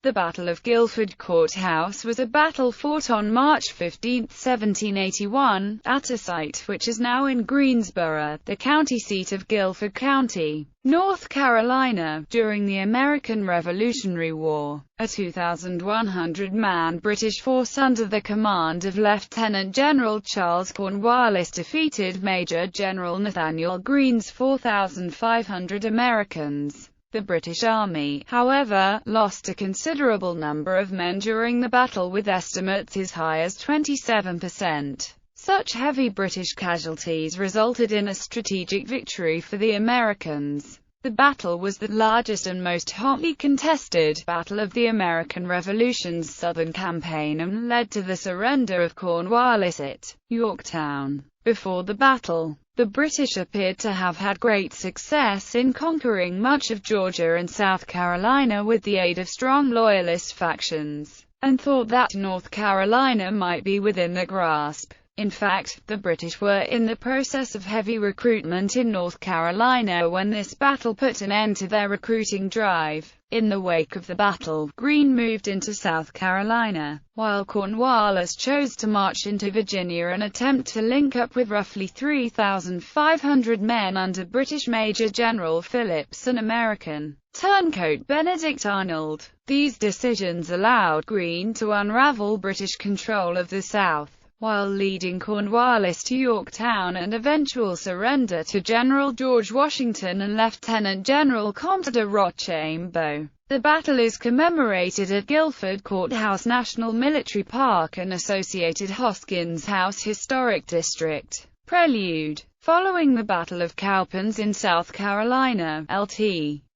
The Battle of Guilford Courthouse was a battle fought on March 15, 1781, at a site which is now in Greensboro, the county seat of Guilford County, North Carolina, during the American Revolutionary War. A 2,100-man British force under the command of Lieutenant General Charles Cornwallis defeated Major General Nathaniel Greene's 4,500 Americans. The British Army, however, lost a considerable number of men during the battle, with estimates as high as 27%. Such heavy British casualties resulted in a strategic victory for the Americans. The battle was the largest and most hotly contested battle of the American Revolution's Southern campaign and led to the surrender of Cornwallis at Yorktown. Before the battle, the British appeared to have had great success in conquering much of Georgia and South Carolina with the aid of strong Loyalist factions, and thought that North Carolina might be within their grasp. In fact, the British were in the process of heavy recruitment in North Carolina when this battle put an end to their recruiting drive. In the wake of the battle, Greene moved into South Carolina, while Cornwallis chose to march into Virginia and attempt to link up with roughly 3,500 men under British Major General Phillips and American turncoat Benedict Arnold. These decisions allowed Greene to unravel British control of the South, while leading Cornwallis to Yorktown and eventual surrender to General George Washington and Lieutenant General Comte de Rochambeau. The battle is commemorated at Guilford Courthouse National Military Park and associated Hoskins House Historic District. Prelude. Following the Battle of Cowpens in South Carolina, Lt.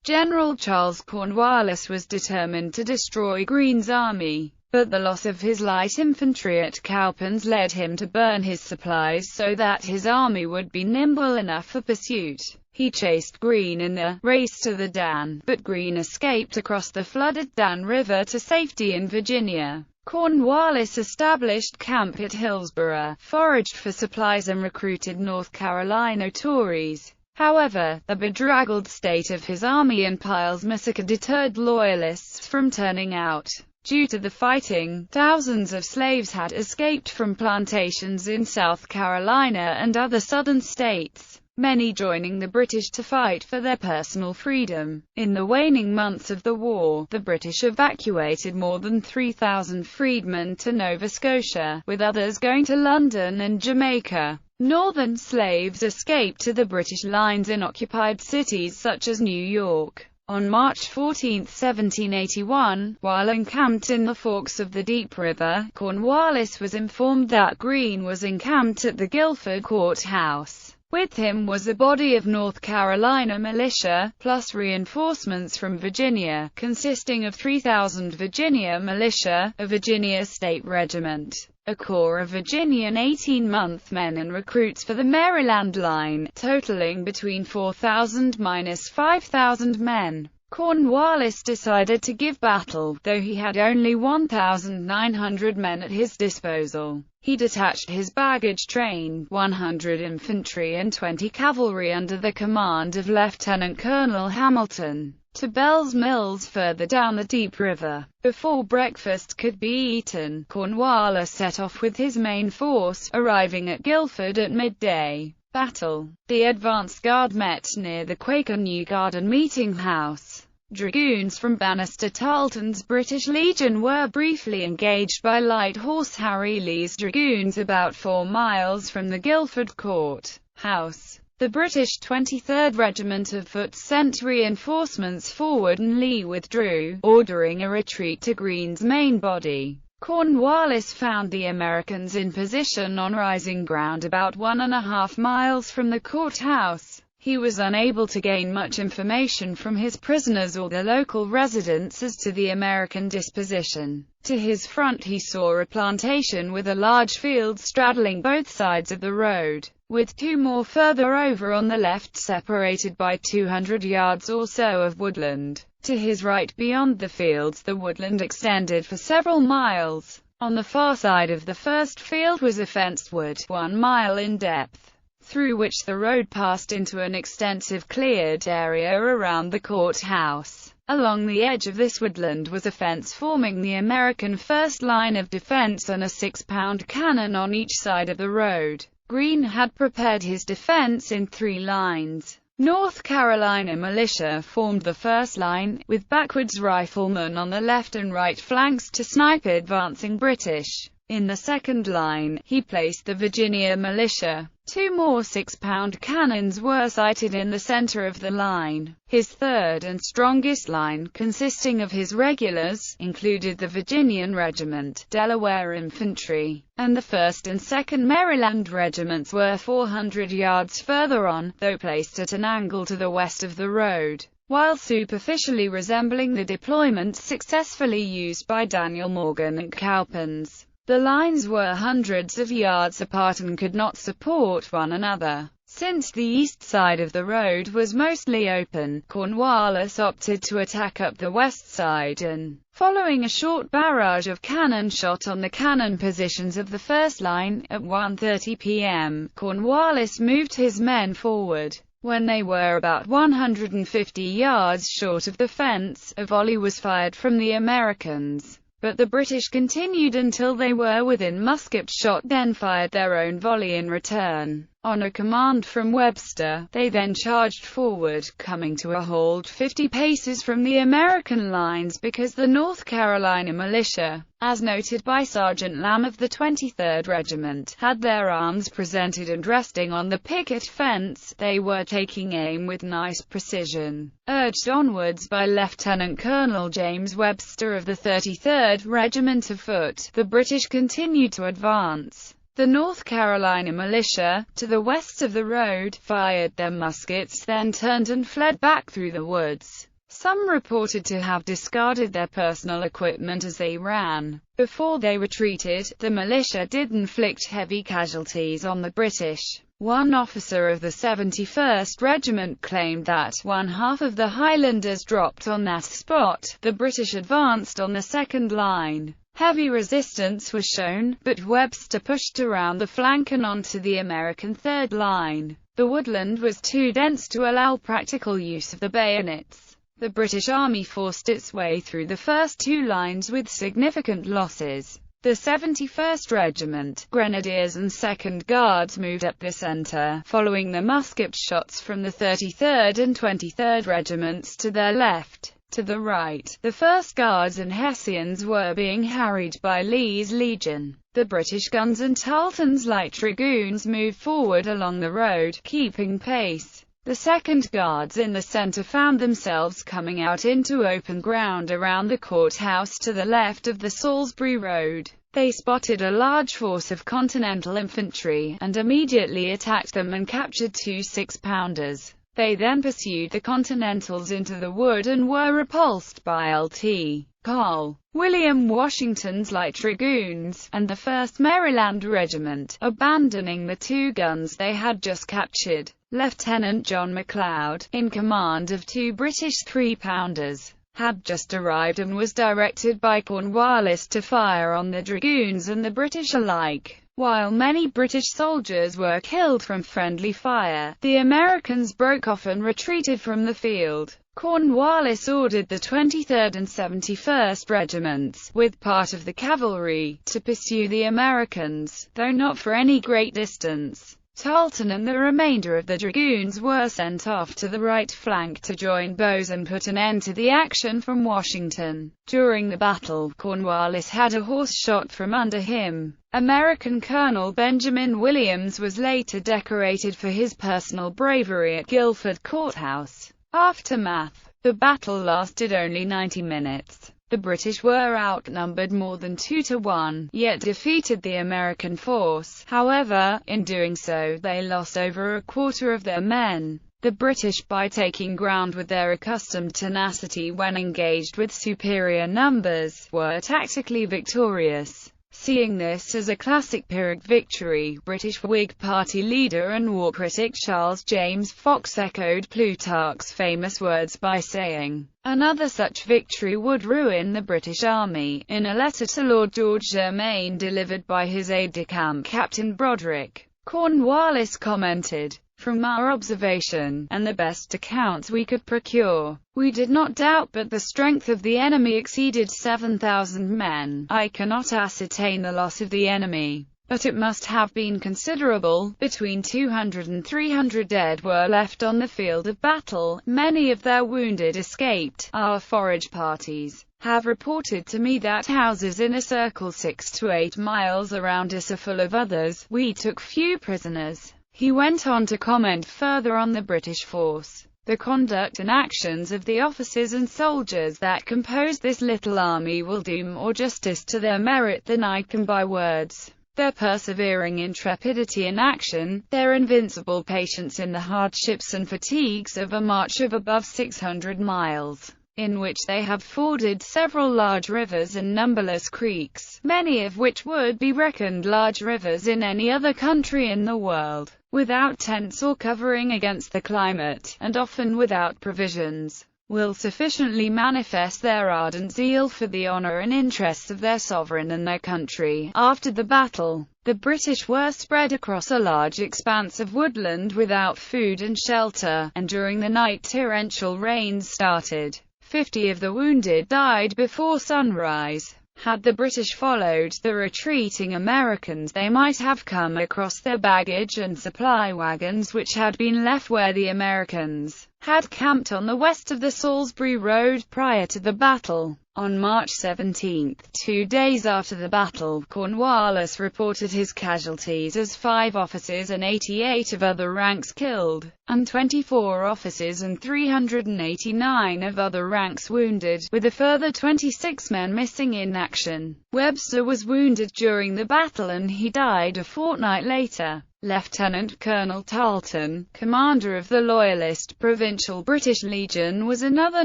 General Charles Cornwallis was determined to destroy Greene's army. But the loss of his light infantry at Cowpens led him to burn his supplies so that his army would be nimble enough for pursuit. He chased Greene in the race to the Dan, but Greene escaped across the flooded Dan River to safety in Virginia. Cornwallis established camp at Hillsborough, foraged for supplies and recruited North Carolina Tories. However, the bedraggled state of his army and Pyle's massacre deterred Loyalists from turning out. Due to the fighting, thousands of slaves had escaped from plantations in South Carolina and other southern states, many joining the British to fight for their personal freedom. In the waning months of the war, the British evacuated more than 3,000 freedmen to Nova Scotia, with others going to London and Jamaica. Northern slaves escaped to the British lines in occupied cities such as New York. On March 14, 1781, while encamped in the forks of the Deep River, Cornwallis was informed that Greene was encamped at the Guilford Courthouse. With him was a body of North Carolina militia, plus reinforcements from Virginia, consisting of 3,000 Virginia militia, a Virginia State Regiment, a corps of Virginian 18-month men and recruits for the Maryland line, totaling between 4,000–5,000 men. Cornwallis decided to give battle, though he had only 1,900 men at his disposal. He detached his baggage train, 100 infantry and 20 cavalry under the command of Lieutenant Colonel Hamilton, to Bell's Mills further down the Deep River. Before breakfast could be eaten, Cornwallis set off with his main force, arriving at Guilford at midday. Battle. The advance guard met near the Quaker New Garden Meeting House. Dragoons from Banastre Tarleton's British Legion were briefly engaged by Light Horse Harry Lee's dragoons about 4 miles from the Guilford Court House. The British 23rd Regiment of Foot sent reinforcements forward and Lee withdrew, ordering a retreat to Greene's main body. Cornwallis found the Americans in position on rising ground about 1.5 miles from the courthouse. He was unable to gain much information from his prisoners or the local residents as to the American disposition. To his front he saw a plantation with a large field straddling both sides of the road, with 2 more further over on the left separated by 200 yards or so of woodland. To his right beyond the fields the woodland extended for several miles. On the far side of the first field was a fenced wood, 1 mile in depth, through which the road passed into an extensive cleared area around the courthouse. Along the edge of this woodland was a fence forming the American first line of defense and a 6-pound cannon on each side of the road. Greene had prepared his defense in 3 lines. North Carolina militia formed the first line, with backwards riflemen on the left and right flanks to snipe advancing British. In the second line, he placed the Virginia militia. 2 more 6-pound cannons were sited in the center of the line. His third and strongest line, consisting of his regulars, included the Virginian Regiment, Delaware Infantry, and the 1st and 2nd Maryland Regiments were 400 yards further on, though placed at an angle to the west of the road. While superficially resembling the deployment successfully used by Daniel Morgan at Cowpens, the lines were hundreds of yards apart and could not support one another. Since the east side of the road was mostly open, Cornwallis opted to attack up the west side and, following a short barrage of cannon shot on the cannon positions of the first line, at 1:30 p.m., Cornwallis moved his men forward. When they were about 150 yards short of the fence, a volley was fired from the Americans. But the British continued until they were within musket shot, then fired their own volley in return. On a command from Webster, they then charged forward, coming to a halt 50 paces from the American lines because the North Carolina militia, as noted by Sergeant Lamb of the 23rd Regiment, had their arms presented and resting on the picket fence. They were taking aim with nice precision. Urged onwards by Lieutenant Colonel James Webster of the 33rd Regiment of Foot, the British continued to advance. The North Carolina militia, to the west of the road, fired their muskets, then turned and fled back through the woods. Some reported to have discarded their personal equipment as they ran. Before they retreated, the militia did inflict heavy casualties on the British. One officer of the 71st Regiment claimed that one half of the Highlanders dropped on that spot. The British advanced on the second line. Heavy resistance was shown, but Webster pushed around the flank and onto the American third line. The woodland was too dense to allow practical use of the bayonets. The British Army forced its way through the first 2 lines with significant losses. The 71st Regiment, Grenadiers and 2nd Guards moved up the center, following the musket shots from the 33rd and 23rd Regiments to their left. To the right, the 1st Guards and Hessians were being harried by Lee's Legion. The British guns and Tarleton's light dragoons moved forward along the road, keeping pace. The 2nd Guards in the center found themselves coming out into open ground around the courthouse to the left of the Salisbury Road. They spotted a large force of Continental infantry, and immediately attacked them and captured 2 6-pounders. They then pursued the Continentals into the wood and were repulsed by Lt. Col. William Washington's light dragoons, and the 1st Maryland Regiment, abandoning the 2 guns they had just captured. Lieutenant John McLeod, in command of 2 British 3-pounders, had just arrived and was directed by Cornwallis to fire on the dragoons and the British alike. While many British soldiers were killed from friendly fire, the Americans broke off and retreated from the field. Cornwallis ordered the 23rd and 71st Regiments, with part of the cavalry, to pursue the Americans, though not for any great distance. Tarleton and the remainder of the dragoons were sent off to the right flank to join Bowes and put an end to the action from Washington. During the battle, Cornwallis had a horse shot from under him. American Colonel Benjamin Williams was later decorated for his personal bravery at Guilford Courthouse. Aftermath. The battle lasted only 90 minutes. The British were outnumbered more than 2 to 1, yet defeated the American force. However, in doing so, they lost over a quarter of their men. The British, by taking ground with their accustomed tenacity when engaged with superior numbers, were tactically victorious. Seeing this as a classic Pyrrhic victory, British Whig Party leader and war critic Charles James Fox echoed Plutarch's famous words by saying, "Another such victory would ruin the British Army." In a letter to Lord George Germain delivered by his aide-de-camp Captain Broderick, Cornwallis commented, From our observation, and the best accounts we could procure, we did not doubt but the strength of the enemy exceeded 7,000 men. I cannot ascertain the loss of the enemy, but it must have been considerable. Between 200 and 300 dead were left on the field of battle. Many of their wounded escaped. Our forage parties have reported to me that houses in a circle 6 to 8 miles around us are full of others. We took few prisoners. He went on to comment further on the British force, the conduct and actions of the officers and soldiers that compose this little army will do more justice to their merit than I can by words. Their persevering intrepidity in action, their invincible patience in the hardships and fatigues of a march of above 600 miles, in which they have forded several large rivers and numberless creeks, many of which would be reckoned large rivers in any other country in the world, without tents or covering against the climate, and often without provisions, will sufficiently manifest their ardent zeal for the honor and interests of their sovereign and their country. After the battle, the British were spread across a large expanse of woodland without food and shelter, and during the night torrential rains started. 50 of the wounded died before sunrise. Had the British followed the retreating Americans, they might have come across their baggage and supply wagons which had been left where the Americans had camped on the west of the Salisbury Road prior to the battle. On March 17, 2 days after the battle, Cornwallis reported his casualties as 5 officers and 88 of other ranks killed, and 24 officers and 389 of other ranks wounded, with a further 26 men missing in action. Webster was wounded during the battle and he died a fortnight later. Lieutenant Colonel Tarleton, commander of the Loyalist Provincial British Legion, was another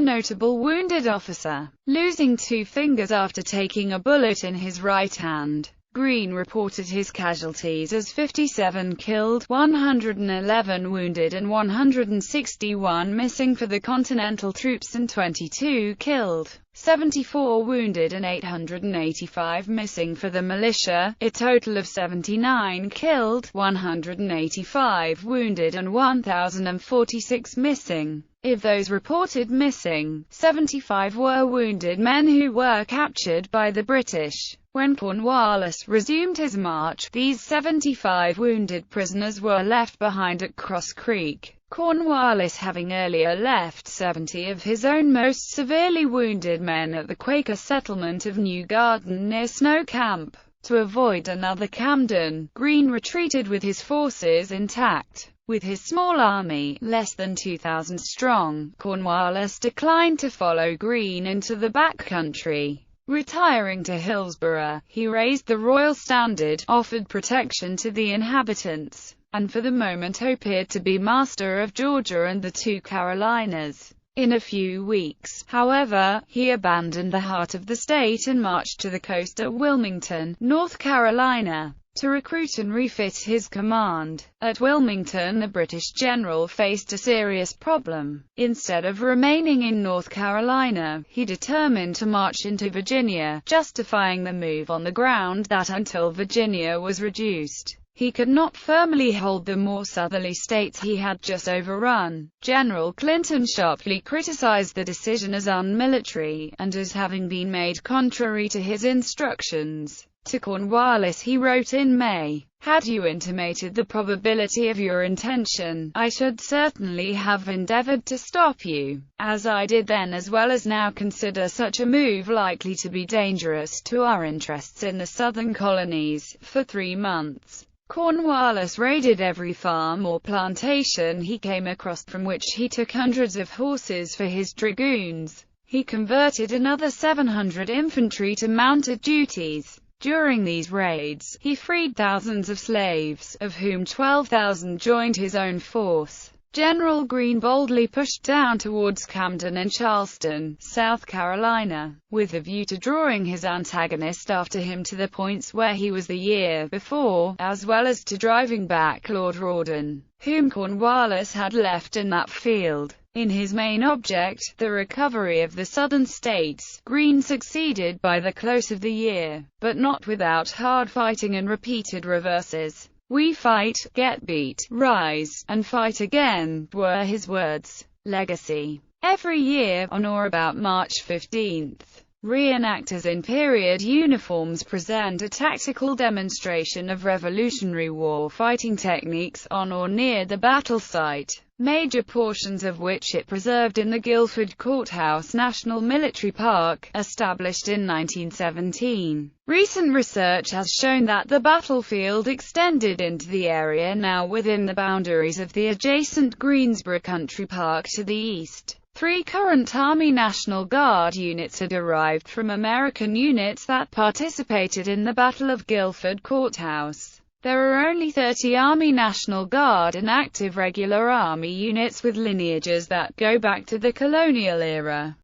notable wounded officer, losing 2 fingers after taking a bullet in his right hand. Greene reported his casualties as 57 killed, 111 wounded and 161 missing for the Continental troops and 22 killed, 74 wounded and 885 missing for the militia, a total of 79 killed, 185 wounded and 1,046 missing. Of those reported missing, 75 were wounded men who were captured by the British. When Cornwallis resumed his march, these 75 wounded prisoners were left behind at Cross Creek, Cornwallis having earlier left 70 of his own most severely wounded men at the Quaker settlement of New Garden near Snow Camp. To avoid another Camden, Greene retreated with his forces intact. With his small army, less than 2,000 strong, Cornwallis declined to follow Greene into the back country. Retiring to Hillsborough, he raised the royal standard, offered protection to the inhabitants, and for the moment appeared to be master of Georgia and the 2 Carolinas. In a few weeks, however, he abandoned the heart of the state and marched to the coast at Wilmington, North Carolina, to recruit and refit his command. At Wilmington, the British general faced a serious problem. Instead of remaining in North Carolina, he determined to march into Virginia, justifying the move on the ground that until Virginia was reduced, he could not firmly hold the more southerly states he had just overrun. General Clinton sharply criticized the decision as unmilitary, and as having been made contrary to his instructions. To Cornwallis he wrote in May, "Had you intimated the probability of your intention, I should certainly have endeavored to stop you, as I did then as well as now consider such a move likely to be dangerous to our interests in the southern colonies." For 3 months, Cornwallis raided every farm or plantation he came across, from which he took hundreds of horses for his dragoons. He converted another 700 infantry to mounted duties. During these raids, he freed thousands of slaves, of whom 12,000 joined his own force. General Greene boldly pushed down towards Camden and Charleston, South Carolina, with a view to drawing his antagonist after him to the points where he was the year before, as well as to driving back Lord Rawdon, whom Cornwallis had left in that field. In his main object, the recovery of the southern states, Greene succeeded by the close of the year, but not without hard fighting and repeated reverses. "We fight, get beat, rise, and fight again," were his words. Legacy. Every year, on or about March 15th, reenactors in period uniforms present a tactical demonstration of Revolutionary War fighting techniques on or near the battle site, major portions of which it preserved in the Guilford Courthouse National Military Park, established in 1917. Recent research has shown that the battlefield extended into the area now within the boundaries of the adjacent Greensboro Country Park to the east. 3 current Army National Guard units are derived from American units that participated in the Battle of Guilford Courthouse. There are only 30 Army National Guard and active regular Army units with lineages that go back to the colonial era.